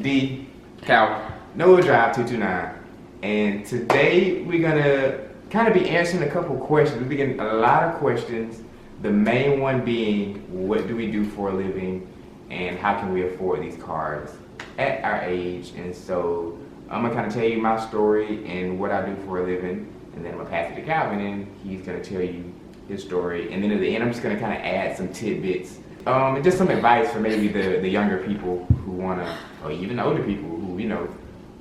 D, Cal. No Drive 229, and today we're gonna kind of be answering a couple questions. We've been getting a lot of questions. The main one being, what do we do for a living, and how can we afford these cars at our age? And so I'm gonna kind of tell you my story and what I do for a living, and then I'm gonna pass it to Calvin, and he's gonna tell you his story. And then at the end, I'm just gonna kind of add some tidbits, and just some advice for maybe the younger people who wanna, or even the older people who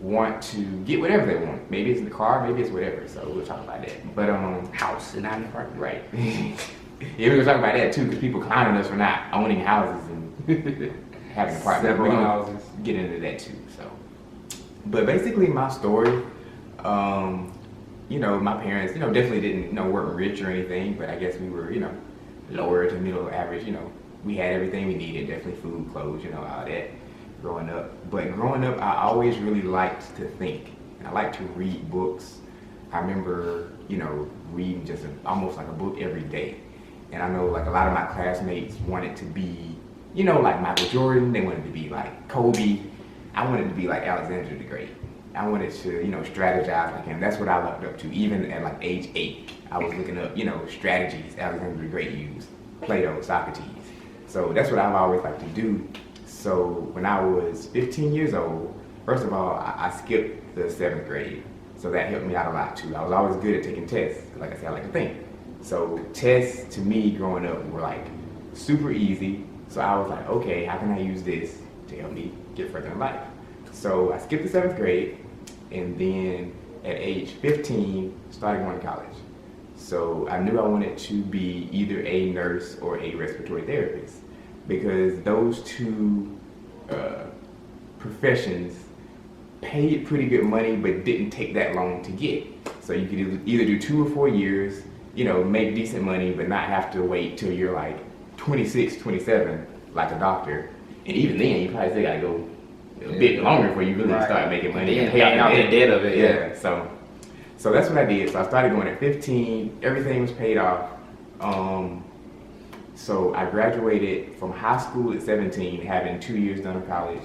want to get whatever they want. Maybe it's the car, maybe it's whatever. So we'll talk about that. But House and not an apartment. right. Yeah, we're gonna talk about that too, because people clowning us for not owning houses and having apartments. Several We're gonna houses. get into that too. So, but basically my story, my parents, definitely didn't, weren't rich or anything, but I guess we were, lower to middle average. We had everything we needed, definitely food, clothes, all that growing up. But growing up, I always really liked to think, and I liked to read books. I remember, reading just almost like a book every day. And I know like a lot of my classmates wanted to be, like Michael Jordan. They wanted to be like Kobe. I wanted to be like Alexander the Great. I wanted to, strategize like him. That's what I looked up to. Even at like age 8, I was looking up, strategies Alexander the Great used, Plato, Socrates. So that's what I've always liked to do. So when I was 15 years old, first of all, I skipped the 7th grade. So that helped me out a lot too. I was always good at taking tests. Like I said, I like to think. So tests to me growing up were like super easy. So I was like, okay, how can I use this to help me get further in life? So I skipped the 7th grade, and then at age 15, started going to college. So I knew I wanted to be either a nurse or a respiratory therapist, because those two professions paid pretty good money but didn't take that long to get. So you could either do 2 or 4 years, make decent money but not have to wait till you're like 26, 27 like a doctor. And even then you probably still gotta go a bit longer before you really start making money and pay out the debt of it. Yeah. So that's what I did. So I started going at 15, everything was paid off. So I graduated from high school at 17, having 2 years done of college.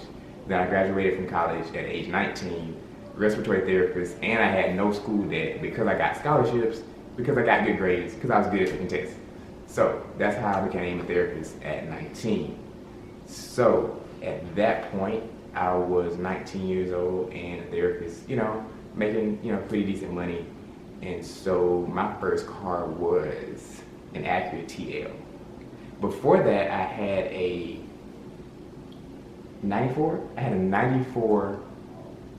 Then I graduated from college at age 19, respiratory therapist, and I had no school debt because I got scholarships, because I got good grades, because I was good at taking tests. So that's how I became a therapist at 19. So at that point, I was 19 years old and a therapist, making, pretty decent money. And so my first car was an Acura TL. Before that, I had a 94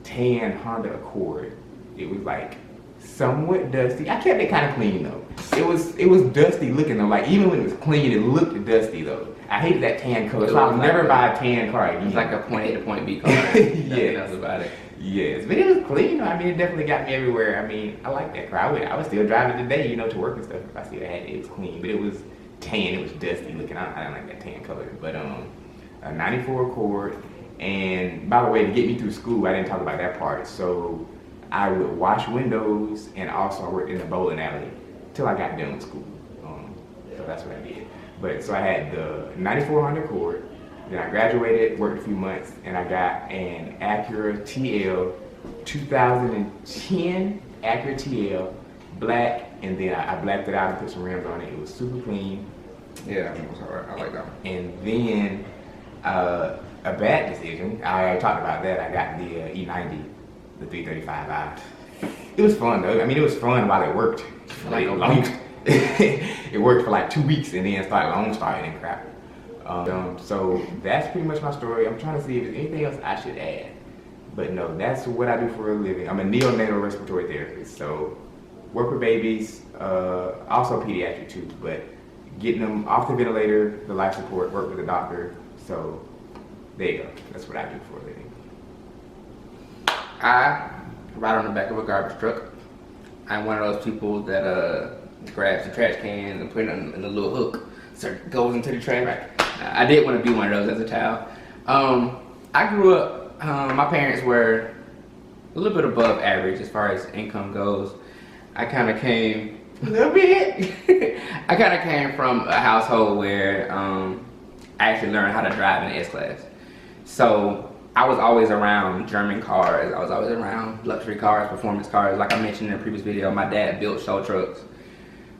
tan Honda Accord. It was like somewhat dusty. I kept it kind of clean though. It was dusty looking though. Like even when it was clean, it looked dusty though. I hated that tan color, so I'll never buy a tan car again. It's like a point A to point B car. Yes. That's about it. Yes, but it was clean. I mean, it definitely got me everywhere. I mean, I like that car. I would still drive it today, to work and stuff. If I still had it, it was clean, but it was tan. It was dusty looking. I didn't like that tan color. But a 94 Accord. And by the way, to get me through school, I didn't talk about that part. So I would wash windows, and also I worked in the bowling alley till I got done with school. So that's what I did. But so I had the 94 Honda Accord. Then I graduated, worked a few months, and I got an Acura TL 2010 Acura TL black, and then I blacked it out and put some rims on it. It was super clean. Yeah, it was alright. I like that one. And then a bad decision. I already talked about that. I got the E90, the 335i. It was fun though. I mean, it was fun while it worked. Like a long. It worked for like 2 weeks, and then started long starting and crap. So that's pretty much my story. I'm trying to see if there's anything else I should add. But no, that's what I do for a living. I'm a neonatal respiratory therapist. So work with babies, also pediatric too, but getting them off the ventilator, the life support, work with the doctor. So there you go. That's what I do for a living. I ride on the back of a garbage truck. I'm one of those people that grabs the trash cans and put it in a little hook so it goes into the trash. Right. I did want to be one of those as a child. I grew up, my parents were a little bit above average as far as income goes. I kind of came, a little bit, I kind of came from a household where I actually learned how to drive in S-Class. So I was always around German cars. I was always around luxury cars, performance cars. Like I mentioned in a previous video, my dad built show trucks.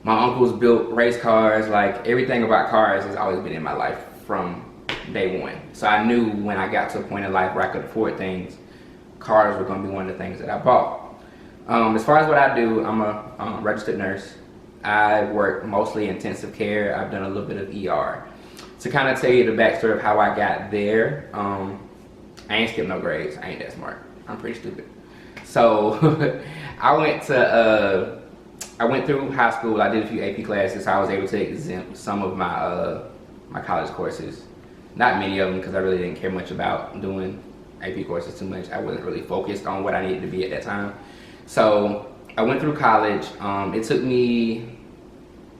My uncles built race cars. Like everything about cars has always been in my life from day one. So I knew when I got to a point in life where I could afford things, cars were going to be one of the things that I bought. As far as what I do, I'm a registered nurse. I work mostly intensive care. I've done a little bit of ER. To kind of tell you the backstory of how I got there, I ain't skipped no grades. I ain't that smart. I'm pretty stupid. So I went through high school. I did a few AP classes. So I was able to exempt some of my my college courses. Not many of them because I really didn't care much about doing AP courses too much. I wasn't really focused on what I needed to be at that time. So I went through college. It took me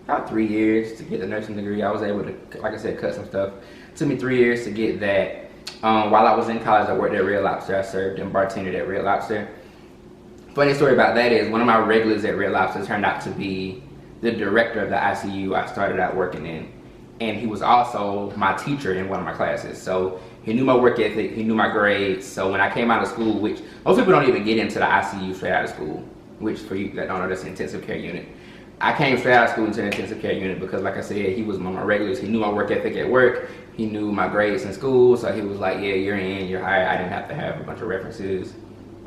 about 3 years to get the nursing degree. I was able to, like I said, cut some stuff. It took me 3 years to get that. While I was in college, I worked at Red Lobster. I served and bartended at Red Lobster. Funny story about that is one of my regulars at Red Lobster turned out to be the director of the ICU I started out working in. And he was also my teacher in one of my classes. So he knew my work ethic, he knew my grades. So when I came out of school, which most people don't even get into the ICU straight out of school, which for you that don't know, that's an intensive care unit. I came straight out of school into the intensive care unit because, like I said, he was one of my regulars. He knew my work ethic at work. He knew my grades in school. So he was like, yeah, you're in, you're hired. I didn't have to have a bunch of references,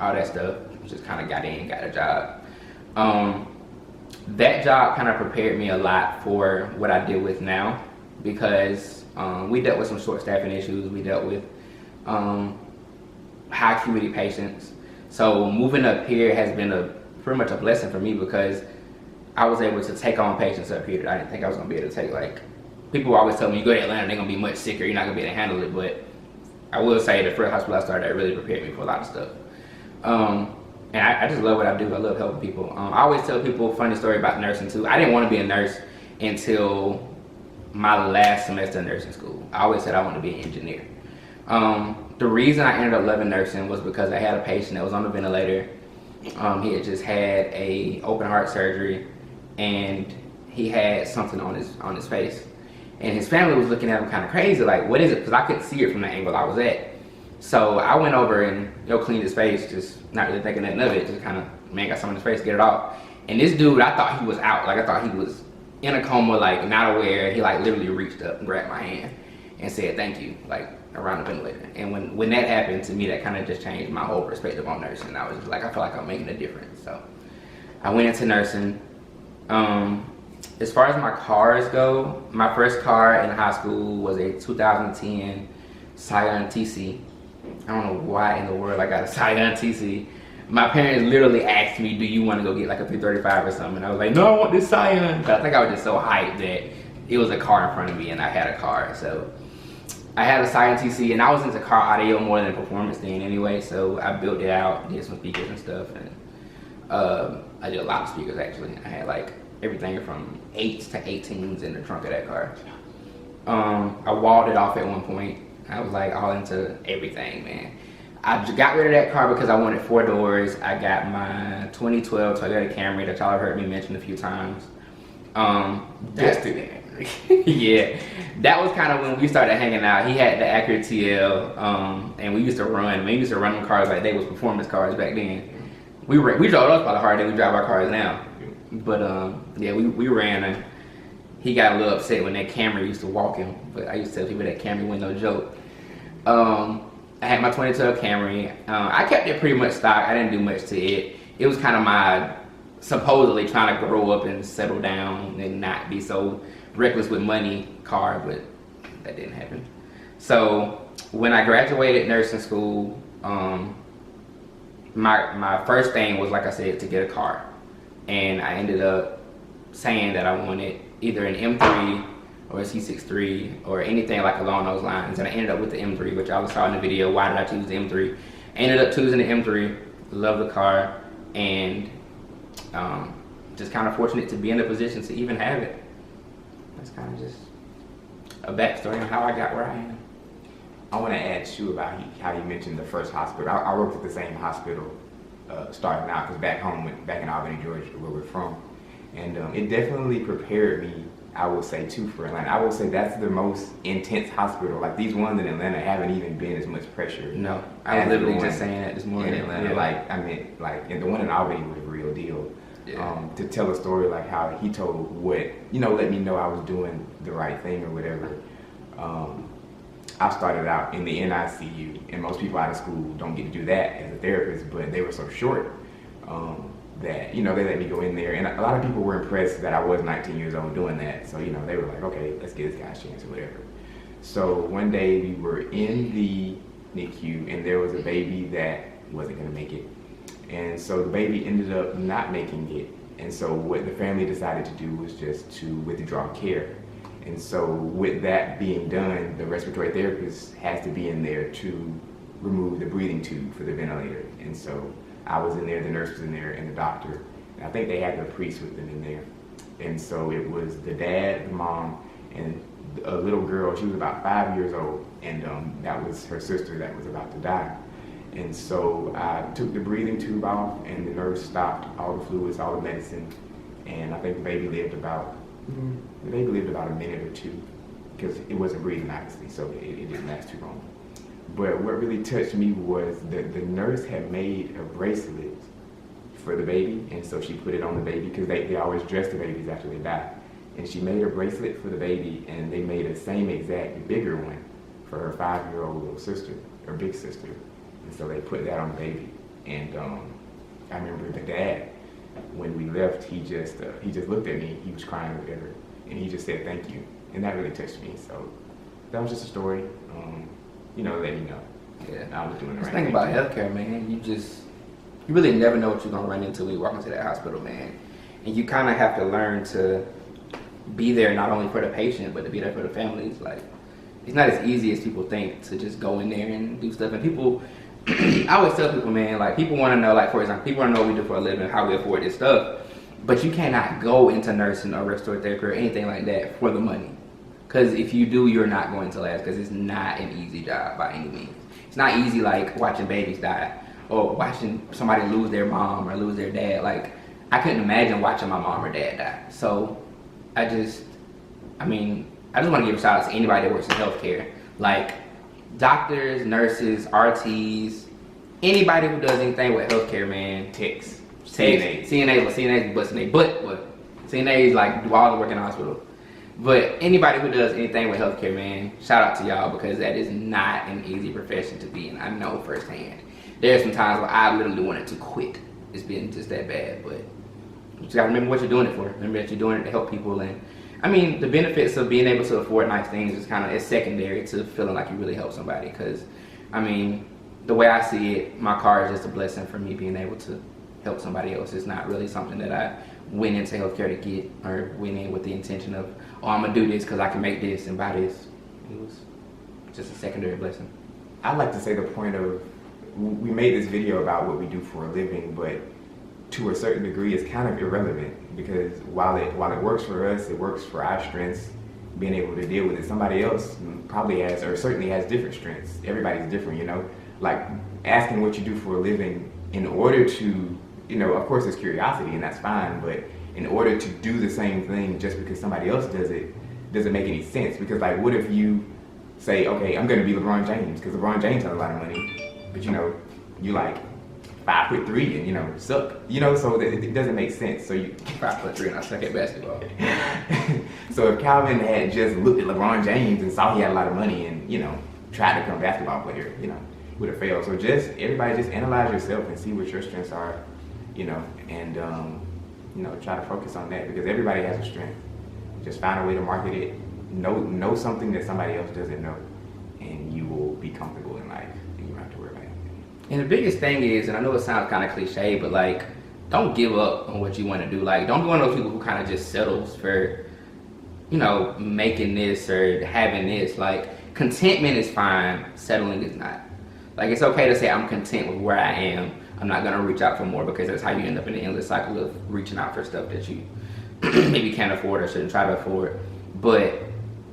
all that stuff. Just kind of got in, got a job. That job kind of prepared me a lot for what I deal with now because we dealt with some short staffing issues. We dealt with high acuity patients. So moving up here has been pretty much a blessing for me because I was able to take on patients up here that I didn't think I was going to be able to take. Like, people always tell me, you go to Atlanta, they're going to be much sicker, you're not going to be able to handle it. But I will say the first hospital I started at really prepared me for a lot of stuff. And I just love what I do. I love helping people. I always tell people a funny story about nursing too. I didn't want to be a nurse until my last semester in nursing school. I always said I wanted to be an engineer. The reason I ended up loving nursing was because I had a patient that was on the ventilator. He had just had a open heart surgery and he had something on his face. And his family was looking at him kind of crazy, like, what is it? Because I couldn't see it from the angle I was at. So I went over and cleaned his face, just not really thinking nothing of it, just kind of, man, got something in his face, get it off. And this dude, I thought he was out. Like, I thought he was in a coma, like, not aware. He, like, literally reached up and grabbed my hand and said, thank you, like, around the ventilator. And when that happened, to me, that kind of just changed my whole perspective on nursing. I was just like, I feel like I'm making a difference. So I went into nursing. As far as my cars go, my first car in high school was a 2010 Scion TC. I don't know why in the world I got a Scion TC. My parents literally asked me, do you want to go get like a 335 or something? And I was like, no, I want this Scion. But I think I was just so hyped that it was a car in front of me and I had a car. So I had a Scion TC and I was into car audio more than a performance thing anyway. So I built it out, did some speakers and stuff. And I did a lot of speakers actually. I had like everything from 8s to 18s in the trunk of that car. I walled it off at one point. I was like all into everything, man. I got rid of that car because I wanted 4 doors. I got my 2012 Toyota Camry that y'all have heard me mention a few times. That's too damn. Yeah, that was kind of when we started hanging out. He had the Acura TL, and we used to run. We used to run them cars like they was performance cars back then. We drove us probably harder than we drive our cars now. But yeah, we ran and he got a little upset when that Camry used to walk him. But I used to tell people that Camry wasn't no joke. I had my 2012 Camry. I kept it pretty much stock. I didn't do much to it. It was kind of my supposedly trying to grow up and settle down and not be so reckless with money car, but that didn't happen. So when I graduated nursing school, my first thing was, like I said, to get a car. And I ended up saying that I wanted either an M3 or a C63 or anything like along those lines. And I ended up with the M3, which I saw in the video. Why did I choose the M3? I ended up choosing the M3, love the car, and just kind of fortunate to be in the position to even have it. That's kind of just a backstory on how I got where I am. I want to ask you about how you mentioned the first hospital. I worked at the same hospital starting out, because back in Albany, Georgia, where we're from. And it definitely prepared me. I would say too for Atlanta. I would say that's the most intense hospital. Like these ones in Atlanta haven't even been as much pressure. No, I was literally just saying that this morning. In Atlanta, like I mean, like and the one in Albany was a real deal. Yeah. To tell a story like how he told what let me know I was doing the right thing or whatever. I started out in the NICU, and most people out of school don't get to do that as a therapist, but they were so short that they let me go in there, and a lot of people were impressed that I was 19 years old doing that. So they were like, okay, let's give this guy a chance or whatever. So one day we were in the NICU, and there was a baby that wasn't gonna make it, and so the baby ended up not making it. And so what the family decided to do was just to withdraw care. And so with that being done, the respiratory therapist has to be in there to remove the breathing tube for the ventilator. And so I was in there, the nurse was in there, and the doctor. And I think they had the priest with them in there. And so it was the dad, the mom, and a little girl. She was about 5 years old, and that was her sister that was about to die. And so I took the breathing tube off, and the nurse stopped all the fluids, all the medicine, and I think the baby lived about a minute or two, because it wasn't breathing, obviously, so it didn't last too long. But what really touched me was that the nurse had made a bracelet for the baby, and so she put it on the baby, because they always dress the babies after they die. And she made a bracelet for the baby, and they made a same exact bigger one for her 5-year-old little sister, her big sister. And so they put that on the baby. And I remember the dad, when we left, he just looked at me. He was crying or whatever, and he just said thank you, and that really touched me. So that was just a story, let me know. Yeah, I was doing the right thing thing. about healthcare, man. You really never know what you're gonna run into when you walk into that hospital, man. And you kind of have to learn to be there not only for the patient, but to be there for the families. Like, it's not as easy as people think to just go in there and do stuff. And people, I always tell people, man, like, people want to know, like, for example, people want to know what we do for a living, how we afford this stuff. But you cannot go into nursing or respiratory therapy or anything like that for the money. Because if you do, you're not going to last, because it's not an easy job by any means. It's not easy like watching babies die or watching somebody lose their mom or lose their dad. Like, I couldn't imagine watching my mom or dad die. So I just want to give a shout out to anybody that works in healthcare. Like doctors, nurses, RTs, anybody who does anything with healthcare, man. Techs. CNAs busting their butt, but CNAs like do all the work in the hospital. But anybody who does anything with healthcare, man, shout out to y'all, because that is not an easy profession to be in. I know firsthand. There's some times where I literally wanted to quit. It's been just that bad, but you just gotta remember what you're doing it for. Remember that you're doing it to help people. And I mean, the benefits of being able to afford nice things is it's secondary to feeling like you really help somebody. Because I mean, the way I see it, my car is just a blessing for me being able to help somebody else. It's not really something that I went into healthcare to get, or went in with the intention of, oh, I'm gonna do this because I can make this and buy this. It was just a secondary blessing. I like to say the point of, we made this video about what we do for a living, but to a certain degree it's kind of irrelevant, because while it works for us, it works for our strengths, being able to deal with it. Somebody else probably has, or certainly has, different strengths. Everybody's different, like asking what you do for a living in order to, of course it's curiosity and that's fine, but in order to do the same thing just because somebody else does it doesn't make any sense. Because like, what if you say, okay, I'm gonna be LeBron James because LeBron James has a lot of money, but you like 5'3" and suck, so it doesn't make sense. So you 5'3" and I suck at basketball. So if Calvin had just looked at LeBron James and saw he had a lot of money and tried to become a basketball player, would have failed. So everybody just analyze yourself and see what your strengths are, and try to focus on that, because everybody has a strength. Just find a way to market it. Know something that somebody else doesn't know, and you will be comfortable in life, and you don't have to worry about anything. And the biggest thing is, and I know it sounds kind of cliche, but like, don't give up on what you want to do. Like, don't be one of those people who kind of just settles for, making this or having this. Like, contentment is fine, settling is not. Like, it's okay to say I'm content with where I am. I'm not gonna reach out for more, because that's how you end up in the endless cycle of reaching out for stuff that you maybe can't afford or shouldn't try to afford. But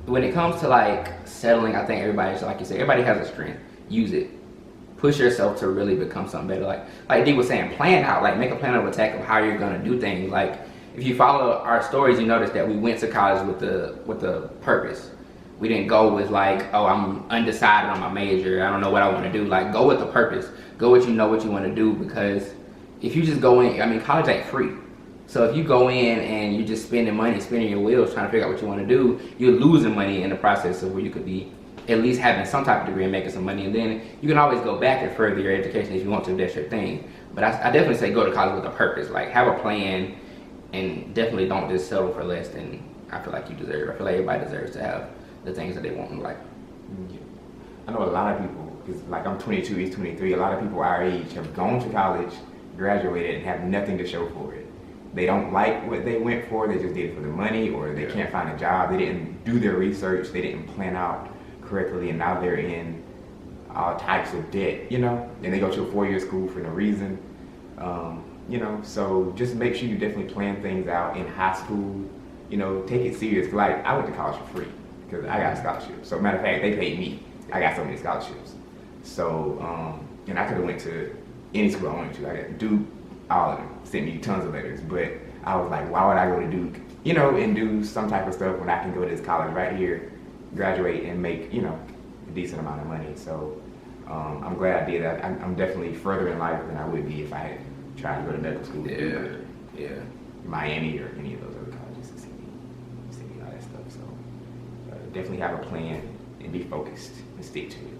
when it comes to like settling, I think everybody's, like you said, everybody has a strength. Use it. Push yourself to really become something better. Like D was saying, plan out. Like, make a plan of attack of how you're gonna do things. Like, if you follow our stories, you notice that we went to college with the purpose. We didn't go with like, oh, I'm undecided on my major. I don't know what I want to do. Like, go with the purpose. Go with what you want to do, because if you just go in, I mean, college ain't free. So if you go in and you're just spending money, spinning your wheels, trying to figure out what you want to do, you're losing money in the process of where you could be at least having some type of degree and making some money. And then you can always go back and further your education if you want to, that's your thing. But I definitely say go to college with a purpose. Like, have a plan, and definitely don't just settle for less than I feel like you deserve. I feel like everybody deserves to have the things that they want in life. Yeah. I know a lot of people, because like I'm 22, he's 23, a lot of people our age have gone to college, graduated, and have nothing to show for it. They don't like what they went for, they just did it for the money, or they can't find a job, they didn't do their research, they didn't plan out correctly, and now they're in all types of debt, you know? And they go to a 4-year school for no reason. You know, so just make sure you definitely plan things out in high school, you know, take it serious. Like, I went to college for free because I got a scholarship. So matter of fact, they paid me. I got so many scholarships. So, and I could have went to any school I wanted to. I got Duke, all of them, sent me tons of letters. But I was like, why would I go to Duke, you know, and do some type of stuff when I can go to this college right here, graduate, and make, you know, a decent amount of money. So I'm glad I did that. I'm definitely further in life than I would be if I had tried to go to medical school. Yeah. Miami or any of those other colleges, CCD, all that stuff. So definitely have a plan and be focused and stick to it.